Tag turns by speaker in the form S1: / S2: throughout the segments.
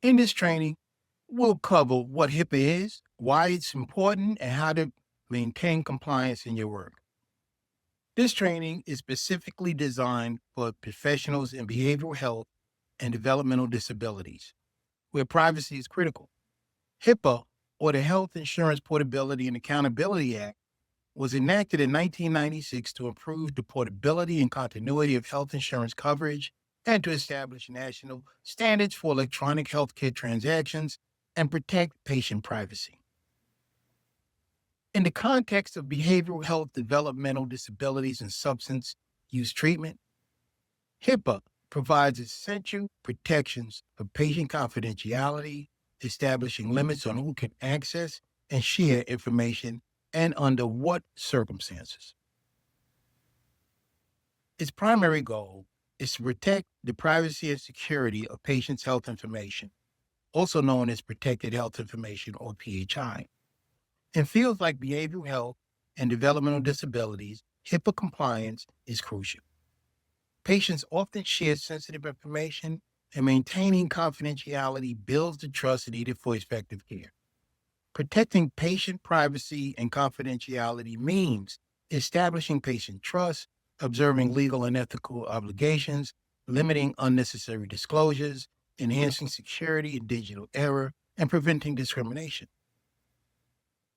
S1: In this training, we'll cover what HIPAA is, why it's important, and how to maintain compliance in your work. This training is specifically designed for professionals in behavioral health and developmental disabilities, where privacy is critical. HIPAA, or the Health Insurance Portability and Accountability Act, was enacted in 1996 to improve the portability and continuity of health insurance coverage and to establish national standards for electronic healthcare transactions and protect patient privacy. In the context of behavioral health, developmental disabilities, and substance use treatment, HIPAA provides essential protections for patient confidentiality, establishing limits on who can access and share information and under what circumstances. Its primary goal is to protect the privacy and security of patients' health information, also known as protected health information or PHI. In fields like behavioral health and developmental disabilities, HIPAA compliance is crucial. Patients often share sensitive information, and maintaining confidentiality builds the trust needed for effective care. Protecting patient privacy and confidentiality means establishing patient trust, observing legal and ethical obligations, limiting unnecessary disclosures, enhancing security in digital era, and preventing discrimination.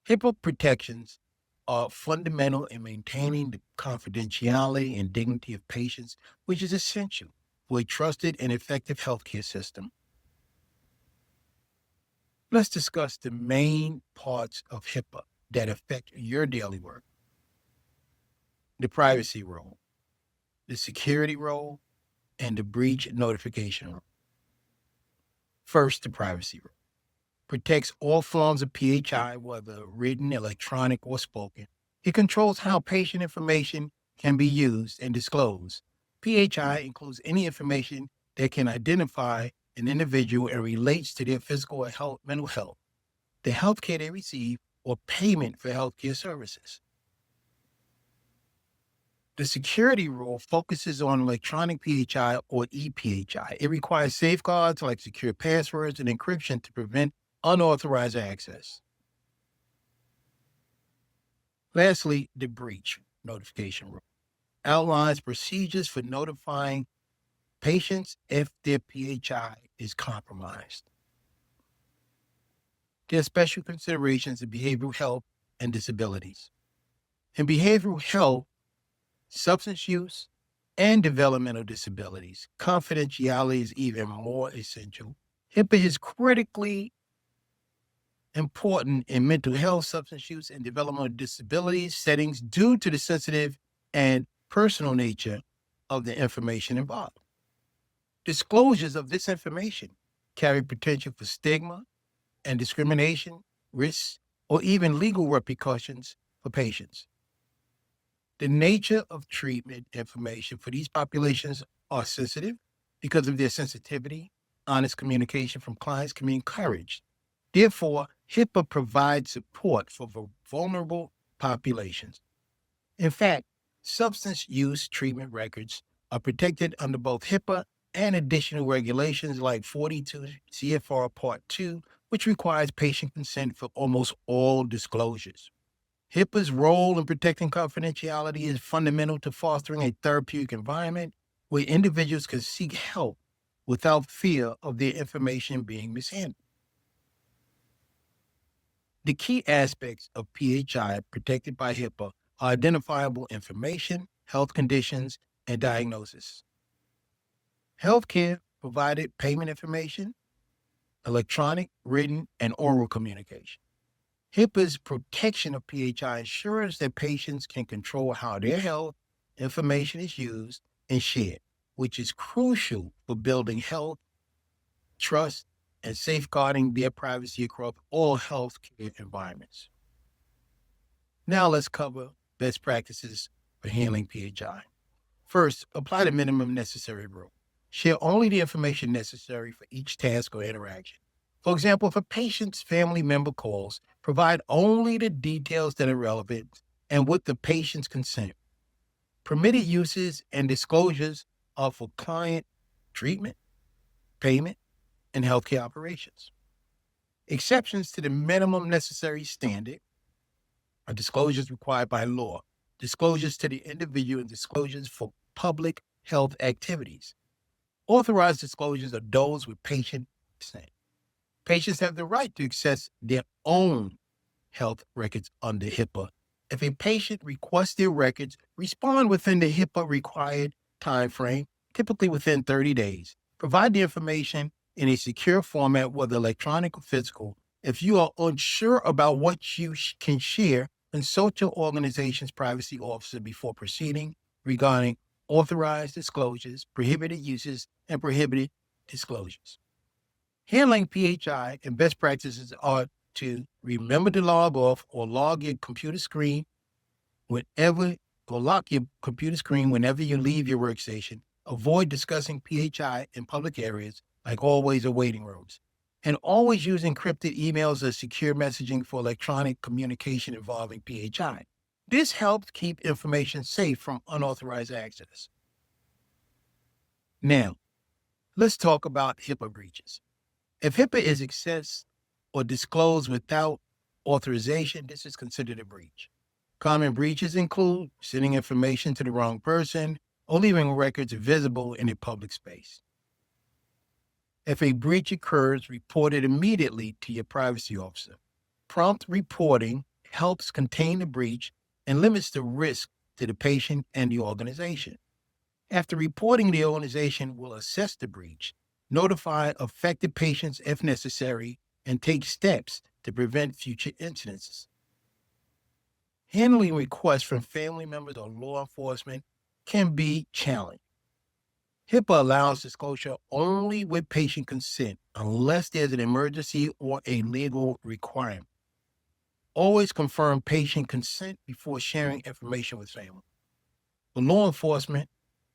S1: HIPAA protections are fundamental in maintaining the confidentiality and dignity of patients, which is essential for a trusted and effective healthcare system. Let's discuss the main parts of HIPAA that affect your daily work. The privacy role, the security role, and the breach notification role. First, the privacy role. Protects all forms of PHI, whether written, electronic, or spoken. It controls how patient information can be used and disclosed. PHI includes any information that can identify an individual and relates to their physical or mental health, the healthcare they receive, or payment for healthcare services. The security rule focuses on electronic PHI or ePHI. It requires safeguards like secure passwords and encryption to prevent unauthorized access. Lastly, the breach notification rule outlines procedures for notifying patients if their PHI is compromised. There are special considerations in behavioral health and disabilities. In behavioral health, substance use, and developmental disabilities, confidentiality is even more essential. HIPAA is critically important in mental health, substance use, and developmental disabilities settings due to the sensitive and personal nature of the information involved. Disclosures of this information carry potential for stigma and discrimination, risks, or even legal repercussions for patients. The nature of treatment information for these populations are sensitive because of their sensitivity. Honest communication from clients can be encouraged. Therefore, HIPAA provides support for vulnerable populations. In fact, substance use treatment records are protected under both HIPAA and additional regulations like 42 CFR Part 2, which requires patient consent for almost all disclosures. HIPAA's role in protecting confidentiality is fundamental to fostering a therapeutic environment where individuals can seek help without fear of their information being mishandled. The key aspects of PHI protected by HIPAA are identifiable information, health conditions, and diagnosis. Healthcare provided payment information, electronic, written, and oral communication. HIPAA's protection of PHI ensures that patients can control how their health information is used and shared, which is crucial for building health, trust, and safeguarding their privacy across all healthcare environments. Now let's cover best practices for handling PHI. First, apply the minimum necessary rule. Share only the information necessary for each task or interaction. For example, if a patient's family member calls, provide only the details that are relevant and with the patient's consent. Permitted uses and disclosures are for client treatment, payment, in healthcare operations. Exceptions to the minimum necessary standard are disclosures required by law, disclosures to the individual, and disclosures for public health activities. Authorized disclosures are those with patient consent. Patients have the right to access their own health records under HIPAA. If a patient requests their records, respond within the HIPAA required time frame, typically within 30 days. Provide the information in a secure format, whether electronic or physical. If you are unsure about what you can share, consult your organization's privacy officer before proceeding regarding authorized disclosures, prohibited uses, and prohibited disclosures. Handling PHI and best practices are to remember to log off or log your computer screen whenever, or lock your computer screen whenever you leave your workstation. Avoid discussing PHI in public areas like hallways or waiting rooms. And always use encrypted emails or secure messaging for electronic communication involving PHI. This helps keep information safe from unauthorized access. Now, let's talk about HIPAA breaches. If HIPAA is accessed or disclosed without authorization, this is considered a breach. Common breaches include sending information to the wrong person or leaving records visible in a public space. If a breach occurs, report it immediately to your privacy officer. Prompt reporting helps contain the breach and limits the risk to the patient and the organization. After reporting, the organization will assess the breach, notify affected patients if necessary, and take steps to prevent future incidents. Handling requests from family members or law enforcement can be challenging. HIPAA allows disclosure only with patient consent unless there's an emergency or a legal requirement. Always confirm patient consent before sharing information with family. For law enforcement,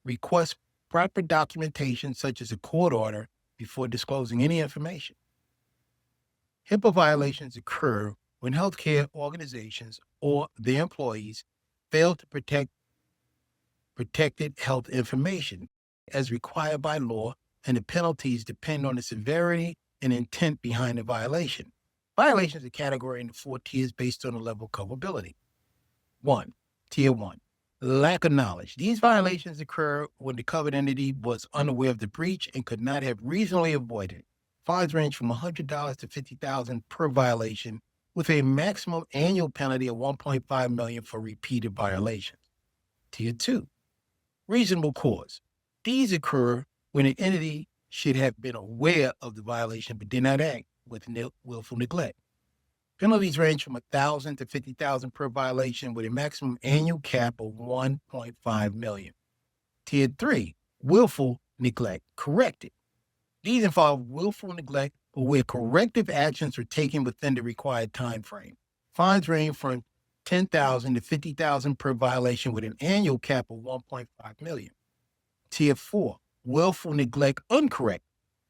S1: request proper documentation such as a court order before disclosing any information. HIPAA violations occur when healthcare organizations or their employees fail to protect protected health information as required by law, and the penalties depend on the severity and intent behind the violation. Violations are categorized into 4 tiers based on the level of culpability. 1. Tier 1. Lack of knowledge. These violations occur when the covered entity was unaware of the breach and could not have reasonably avoided it. Fines range from $100 to $50,000 per violation, with a maximum annual penalty of $1.5 million for repeated violations. Tier 2. Reasonable cause. These occur when an entity should have been aware of the violation but did not act with willful neglect. Penalties range from $1,000 to $50,000 per violation, with a maximum annual cap of $1.5 million. Tier 3, willful neglect, corrected. These involve willful neglect, but where corrective actions are taken within the required time frame. Fines range from $10,000 to $50,000 per violation, with an annual cap of $1.5 million. Tier 4, willful neglect, uncorrected.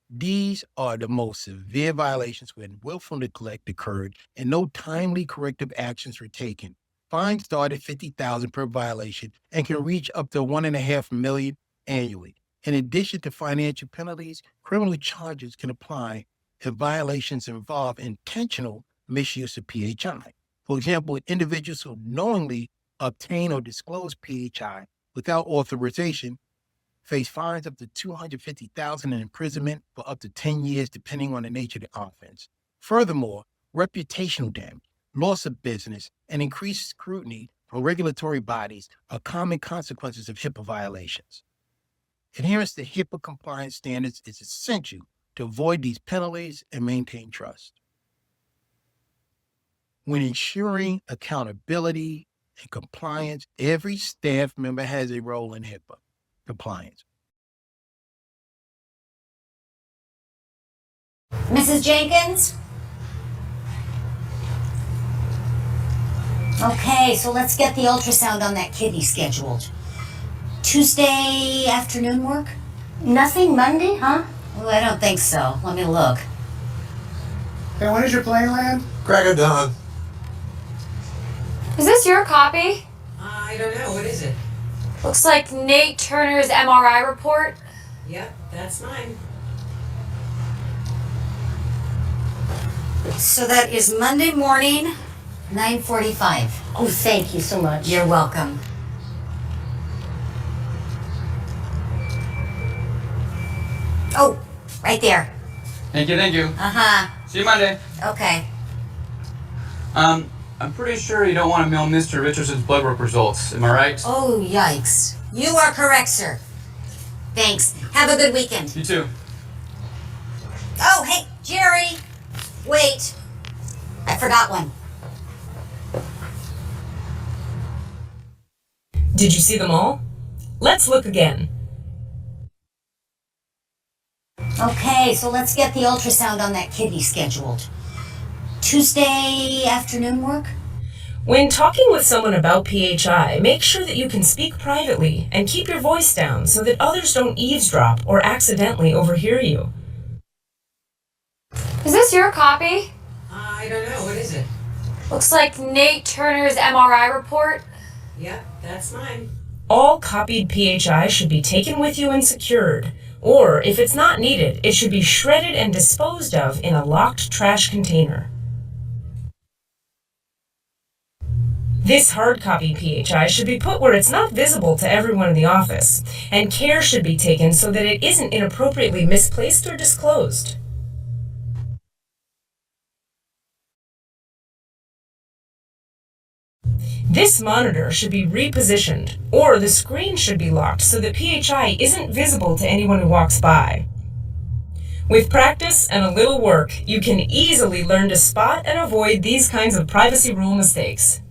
S1: These are the most severe violations when willful neglect occurred and no timely corrective actions were taken. Fines start at $50,000 per violation and can reach up to $1.5 million annually. In addition to financial penalties, criminal charges can apply if violations involve intentional misuse of PHI. For example, individuals who knowingly obtain or disclose PHI without authorization face fines up to $250,000 and imprisonment for up to 10 years, depending on the nature of the offense. Furthermore, reputational damage, loss of business, and increased scrutiny from regulatory bodies are common consequences of HIPAA violations. Adherence to HIPAA compliance standards is essential to avoid these penalties and maintain trust. When ensuring accountability and compliance, every staff member has a role in HIPAA compliance.
S2: Mrs. Jenkins? Okay, so let's get the ultrasound on that kidney scheduled. Tuesday afternoon work?
S3: Nothing Monday, huh?
S2: Oh, I don't think so. Let me look.
S4: Hey, when does your plane land?
S5: Crack of dawn.
S3: Is this your copy?
S6: I don't know. What is it?
S3: Looks like Nate Turner's MRI report.
S6: Yep, that's mine.
S2: So that is Monday morning, 9:45.
S3: Oh, thank you so much.
S2: You're welcome. Oh, right there.
S5: Thank you, thank you.
S2: Uh-huh.
S5: See you Monday.
S2: Okay.
S5: I'm pretty sure you don't want to mail Mr. Richardson's blood work results. Am I right?
S2: Oh, yikes. You are correct, sir. Thanks. Have a good weekend.
S5: You too.
S2: Oh, hey, Jerry. Wait. I forgot one.
S7: Did you see them all? Let's look again.
S2: Okay, so let's get the ultrasound on that kidney scheduled. Tuesday afternoon work?
S7: When talking with someone about PHI, make sure that you can speak privately and keep your voice down so that others don't eavesdrop or accidentally overhear you.
S3: Is this your copy?
S6: I don't know. What is it?
S3: Looks like Nate Turner's MRI report.
S6: Yep, that's mine.
S7: All copied PHI should be taken with you and secured, or if it's not needed, it should be shredded and disposed of in a locked trash container. This hard copy PHI should be put where it's not visible to everyone in the office, and care should be taken so that it isn't inappropriately misplaced or disclosed. This monitor should be repositioned, or the screen should be locked so that PHI isn't visible to anyone who walks by. With practice and a little work, you can easily learn to spot and avoid these kinds of privacy rule mistakes.